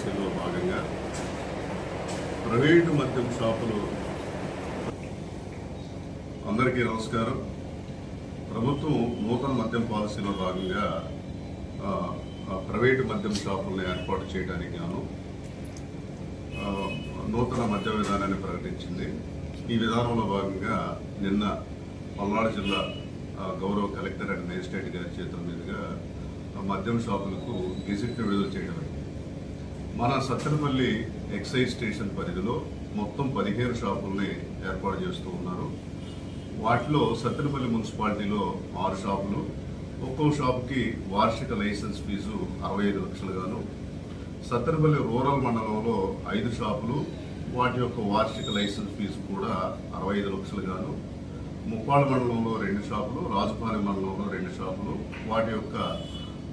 పాలసీలో భాగంగా ప్రైవేటు మద్యం షాపులు అందరికీ నమస్కారం. ప్రభుత్వం నూతన మద్యం పాలసీలో భాగంగా ప్రైవేటు మద్యం షాపులను ఏర్పాటు చేయడానికి గాను నూతన మద్య విధానాన్ని ప్రకటించింది. ఈ విధానంలో భాగంగా నిన్న పల్నాడు జిల్లా గౌరవ కలెక్టర్ అండ్ మేజిస్ట్రేట్ గారి చేతుల మీదుగా మద్యం షాపులకు గెజిట్ విడుదల చేయడం. మన సత్తెనపల్లి ఎక్సైజ్ స్టేషన్ పరిధిలో మొత్తం 15 షాపుల్ని ఏర్పాటు చేస్తూ ఉన్నారు. వాటిలో సత్తెనపల్లి మున్సిపాలిటీలో 6 షాపులు, ఒక్కో షాపుకి వార్షిక లైసెన్స్ ఫీజు 65 లక్షలు గాను, సత్తెనపల్లి రూరల్ మండలంలో 5 షాపులు, వాటి యొక్క వార్షిక లైసెన్స్ ఫీజు కూడా 65 లక్షలు గాను, ముప్పాళ్ళ మండలంలో 2 షాపులు, రాజుపాలెం మండలంలో 2 షాపులు, వాటి యొక్క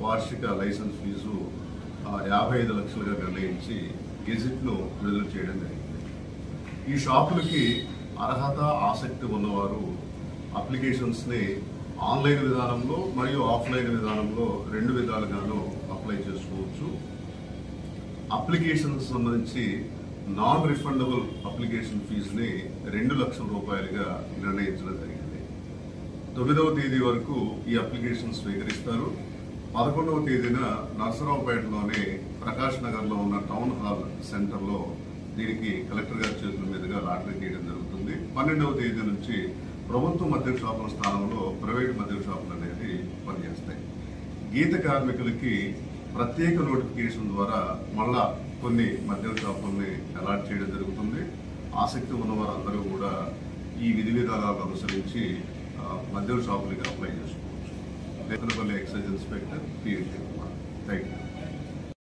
వార్షిక లైసెన్స్ ఫీజు 55 లక్షలుగా నిర్ణయించి గెజిట్ను విడుదల చేయడం జరిగింది. ఈ షాపులకి అర్హత ఆసక్తి ఉన్నవారు అప్లికేషన్స్ని ఆన్లైన్ విధానంలో మరియు ఆఫ్లైన్ విధానంలో 2 విధాలుగాను అప్లై చేసుకోవచ్చు. అప్లికేషన్ సంబంధించి నాన్ రిఫండబుల్ అప్లికేషన్ ఫీజుని 2 లక్షల రూపాయలుగా నిర్ణయించడం జరిగింది. 9వ తేదీ వరకు ఈ అప్లికేషన్ స్వీకరిస్తారు. 11వ తేదీన నర్సరావుపేటలోని ప్రకాష్ నగర్లో ఉన్న టౌన్ హాల్ సెంటర్లో దీనికి కలెక్టర్ గారి చేతుల మీదుగా లాటరీ తీయడం జరుగుతుంది. 12వ తేదీ నుంచి ప్రభుత్వ మద్యం షాపుల స్థానంలో ప్రైవేటు మద్యం షాపులు అనేది పనిచేస్తాయి. గీత కార్మికులకి ప్రత్యేక నోటిఫికేషన్ ద్వారా మళ్ళా కొన్ని మద్యం షాపుల్ని అలాట్ చేయడం జరుగుతుంది. ఆసక్తి ఉన్న వారందరూ కూడా ఈ విధి విధానాలను అనుసరించి మద్యం షాపులకి అప్లై చేసుకోవచ్చు. Sattenapalli excise inspector PH Kumar. Thank you.